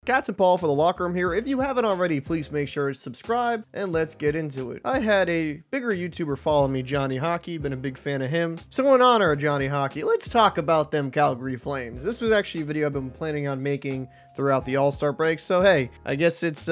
Cats and Paul for the locker room here. If you haven't already, please make sure to subscribe and let's get into it. I had a bigger YouTuber follow me, Johnny Hockey, been a big fan of him. So in honor of Johnny Hockey, let's talk about them Calgary Flames. This was actually a video I've been planning on making throughout the All-Star break. So hey, I guess it's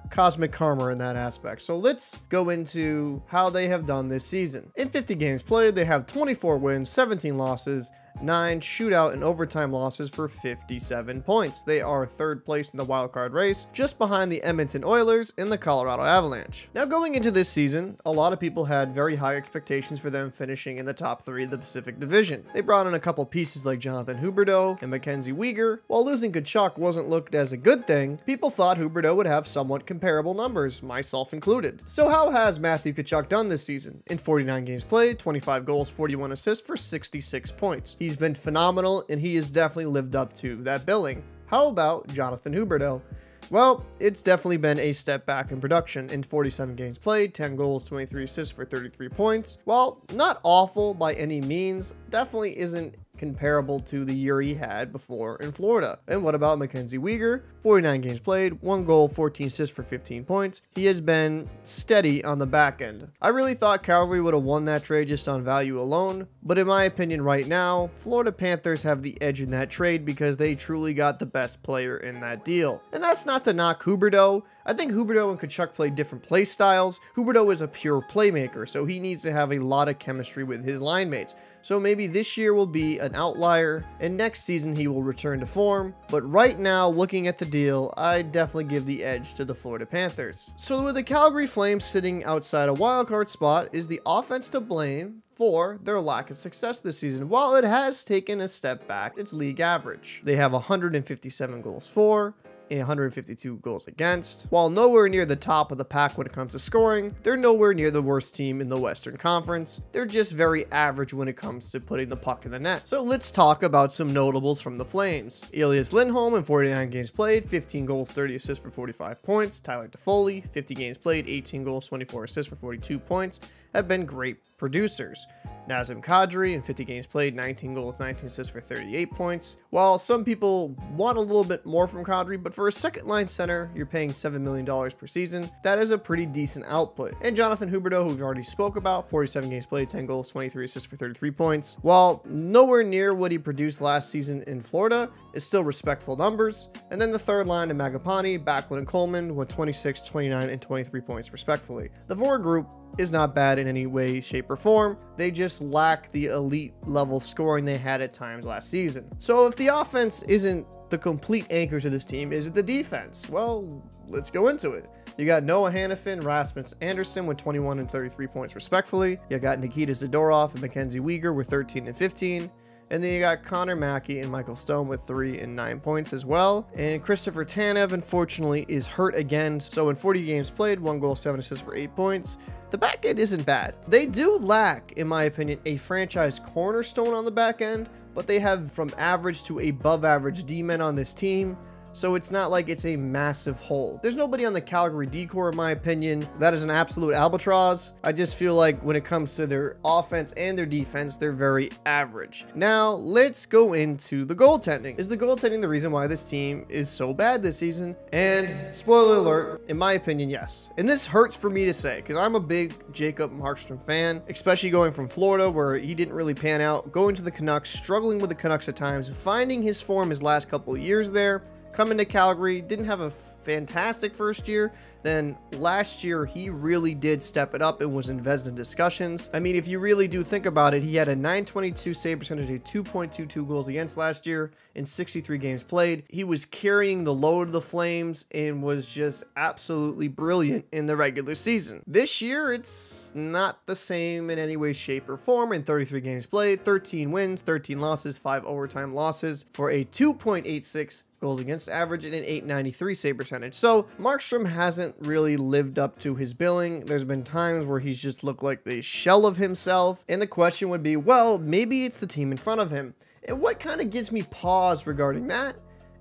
cosmic karma in that aspect. So let's go into how they have done this season. In 50 games played, they have 24 wins, 17 losses, 9 shootout and overtime losses for 57 points. They are third place in the wildcard race, just behind the Edmonton Oilers and the Colorado Avalanche. Now going into this season, a lot of people had very high expectations for them finishing in the top 3 of the Pacific Division. They brought in a couple pieces like Jonathan Huberdeau and Mackenzie Weegar. While losing Tkachuk wasn't looked as a good thing, people thought Huberdeau would have somewhat comparable numbers, myself included. So how has Matthew Tkachuk done this season? In 49 games played, 25 goals, 41 assists for 66 points. He's been phenomenal, and he has definitely lived up to that billing. How about Jonathan Huberdeau? Well, it's definitely been a step back in production. In 47 games played, 10 goals, 23 assists for 33 points. While not awful by any means, definitely isn't comparable to the year he had before in Florida. And what about Mackenzie Weegar? 49 games played, 1 goal, 14 assists for 15 points. He has been steady on the back end. I really thought Calgary would have won that trade just on value alone, but in my opinion right now, Florida Panthers have the edge in that trade because they truly got the best player in that deal. And that's not to knock Huberdeau. I think Huberdeau and Tkachuk play different play styles. Huberdeau is a pure playmaker, so he needs to have a lot of chemistry with his line mates. So maybe this year will be an outlier, and next season he will return to form. But right now, looking at the deal, I definitely give the edge to the Florida Panthers. So with the Calgary Flames sitting outside a wildcard spot, is the offense to blame for their lack of success this season? While it has taken a step back, it's league average. They have 157 goals for, and 152 goals against. While nowhere near the top of the pack when it comes to scoring, they're nowhere near the worst team in the Western Conference. They're just very average when it comes to putting the puck in the net. So let's talk about some notables from the Flames. Elias Lindholm in 49 games played, 15 goals, 30 assists for 45 points. Tyler Toffoli, 50 games played, 18 goals, 24 assists for 42 points, have been great producers. Nazem Kadri in 50 games played, 19 goals, 19 assists for 38 points. While some people want a little bit more from Kadri, but for a second line center, you're paying $7 million per season. That is a pretty decent output. And Jonathan Huberdeau, who we've already spoke about, 47 games played, 10 goals, 23 assists for 33 points. While nowhere near what he produced last season in Florida, it's still respectful numbers. And then the third line to Magapani, Backlund, and Coleman with 26, 29, and 23 points respectfully. The forward group is not bad in any way, shape, or form. They just lack the elite level scoring they had at times last season. So if the offense isn't the complete anchor to this team, is it the defense? Well, let's go into it. You got Noah Hannafin, Rasmus Anderson with 21 and 33 points respectfully. You got Nikita Zadorov and Mackenzie Weegar with 13 and 15. And then you got Connor Mackey and Michael Stone with 3 and 9 points as well. And Christopher Tanev, unfortunately, is hurt again. So in 40 games played, 1 goal, 7 assists for 8 points. The back end isn't bad. They do lack, in my opinion, a franchise cornerstone on the back end, but they have from average to above average D-men on this team. So it's not like it's a massive hole. There's nobody on the Calgary D-core, in my opinion. That is an absolute albatross. I just feel like when it comes to their offense and their defense, they're very average. Now, let's go into the goaltending. Is the goaltending the reason why this team is so bad this season? And spoiler alert, in my opinion, yes. And this hurts for me to say, because I'm a big Jacob Markstrom fan, especially going from Florida, where he didn't really pan out, going to the Canucks, struggling with the Canucks at times, finding his form his last couple of years there. Coming to Calgary, didn't have a fantastic first year. Then last year, he really did step it up and was in Vezina discussions. I mean, if you really do think about it, he had a .922 save percentage, a 2.22 goals against last year in 63 games played. He was carrying the load of the Flames and was just absolutely brilliant in the regular season. This year, it's not the same in any way, shape, or form. In 33 games played, 13 wins, 13 losses, 5 overtime losses for a 2.86 goals against average and an .893 save percentage. So Markstrom hasn't really lived up to his billing. There's been times where he's just looked like the shell of himself. And the question would be, well, maybe it's the team in front of him. And what kind of gives me pause regarding that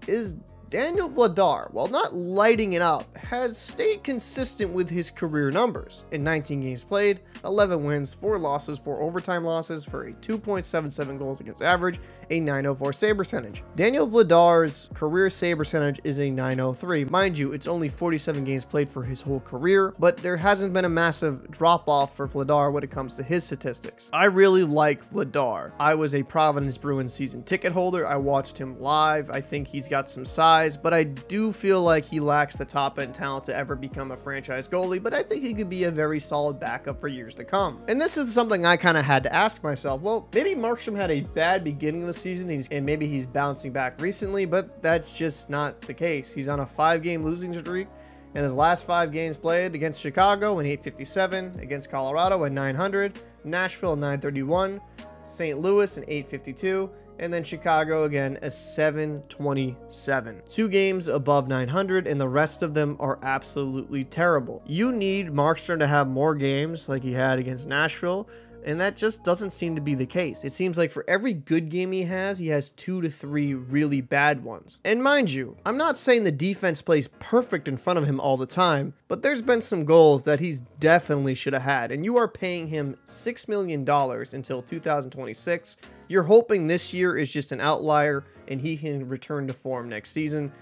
is Daniel Vladar, while not lighting it up, has stayed consistent with his career numbers. In 19 games played, 11 wins, 4 losses, 4 overtime losses for a 2.77 goals against average, a .904 save percentage. Daniel Vladar's career save percentage is a .903. Mind you, it's only 47 games played for his whole career, but there hasn't been a massive drop-off for Vladar when it comes to his statistics. I really like Vladar. I was a Providence Bruins season ticket holder. I watched him live. I think he's got some size, but I do feel like he lacks the top-end talent to ever become a franchise goalie, but I think he could be a very solid backup for years to come. And this is something I kind of had to ask myself, well, maybe Markstrom had a bad beginning of the season, and maybe he's bouncing back recently, but that's just not the case. He's on a 5-game losing streak. In his last 5 games played, against Chicago in 857, against Colorado in 900, Nashville in 931, St. Louis in 852, and then Chicago again a 727. 2 games above 900, and the rest of them are absolutely terrible. You need Markstrom to have more games like he had against Nashville, and that just doesn't seem to be the case. It seems like for every good game he has 2 to 3 really bad ones. And mind you, I'm not saying the defense plays perfect in front of him all the time, but there's been some goals that he's definitely should have had, and you are paying him $6 million until 2026. You're hoping this year is just an outlier and he can return to form next season,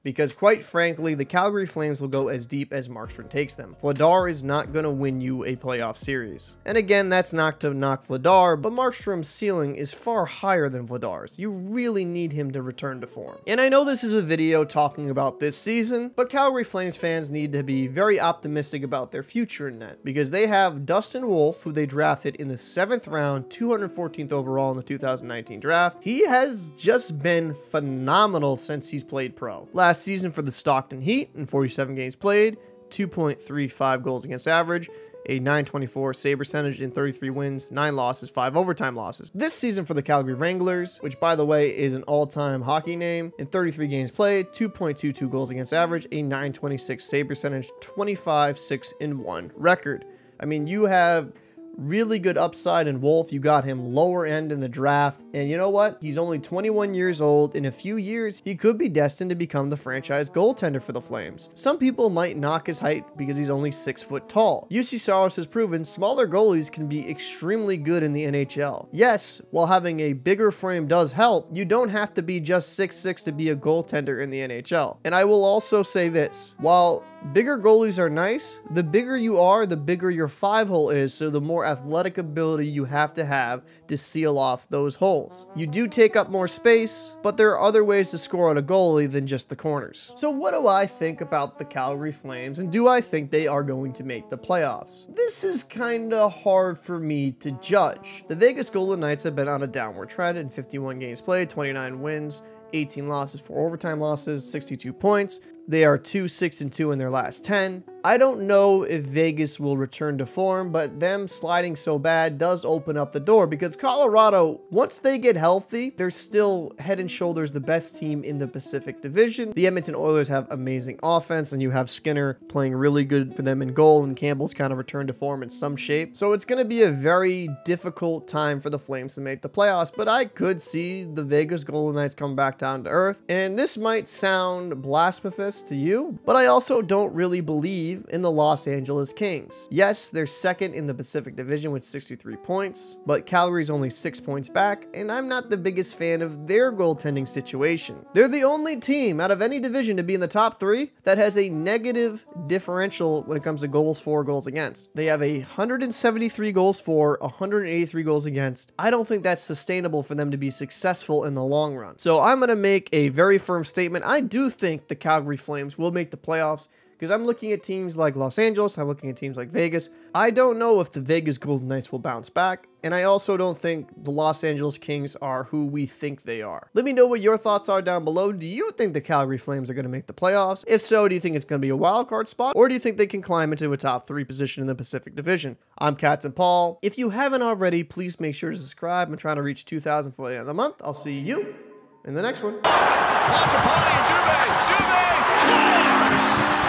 because quite frankly, the Calgary Flames will go as deep as Markstrom takes them. Vladar is not going to win you a playoff series. And again, that's not to knock Vladar, but Markstrom's ceiling is far higher than Vladar's. You really need him to return to form. And I know this is a video talking about this season, but Calgary Flames fans need to be very optimistic about their future in net, because they have Dustin Wolf, who they drafted in the 7th round, 214th overall in the 2019 draft. He has just been phenomenal since he's played pro. Last season for the Stockton Heat in 47 games played, 2.35 goals against average, a .924 save percentage in 33 wins, 9 losses, 5 overtime losses. This season for the Calgary Wranglers, which by the way is an all-time hockey name, in 33 games played, 2.22 goals against average, a .926 save percentage, 25-6-1 record. I mean, you have really good upside in Wolf. You got him lower end in the draft, and you know what? He's only 21 years old. In a few years, he could be destined to become the franchise goaltender for the Flames. Some people might knock his height because he's only 6 foot tall. UC Saros has proven smaller goalies can be extremely good in the NHL. Yes, while having a bigger frame does help, you don't have to be just 6'6" to be a goaltender in the NHL. And I will also say this, while bigger goalies are nice, the bigger you are, the bigger your 5-hole is, so the more athletic ability you have to seal off those holes. You do take up more space, but there are other ways to score on a goalie than just the corners. So what do I think about the Calgary Flames, and do I think they are going to make the playoffs? This is kinda hard for me to judge. The Vegas Golden Knights have been on a downward trend in 51 games played, 29 wins, 18 losses, 4 overtime losses, 62 points. They are 2-6-2 in their last 10. I don't know if Vegas will return to form, but them sliding so bad does open up the door, because Colorado, once they get healthy, they're still head and shoulders the best team in the Pacific Division. The Edmonton Oilers have amazing offense, and you have Skinner playing really good for them in goal, and Campbell's kind of returned to form in some shape. So it's going to be a very difficult time for the Flames to make the playoffs, but I could see the Vegas Golden Knights come back down to earth. And this might sound blasphemous to you, but I also don't really believe in the Los Angeles Kings. Yes, they're second in the Pacific Division with 63 points, but Calgary's only 6 points back, and I'm not the biggest fan of their goaltending situation. They're the only team out of any division to be in the top 3 that has a negative differential when it comes to goals for, goals against. They have 173 goals for, 183 goals against. I don't think that's sustainable for them to be successful in the long run. So I'm going to make a very firm statement. I do think the Calgary Flames will make the playoffs, because I'm looking at teams like Los Angeles, I'm looking at teams like Vegas. I don't know if the Vegas Golden Knights will bounce back, and I also don't think the Los Angeles Kings are who we think they are. Let me know what your thoughts are down below. Do you think the Calgary Flames are going to make the playoffs? If so, do you think it's going to be a wild card spot, or do you think they can climb into a top 3 position in the Pacific Division? I'm Captain Paul. If you haven't already, please make sure to subscribe. I'm trying to reach 2,000 before the end of the month. I'll see you in the next one. Launch a party, Dubé scores!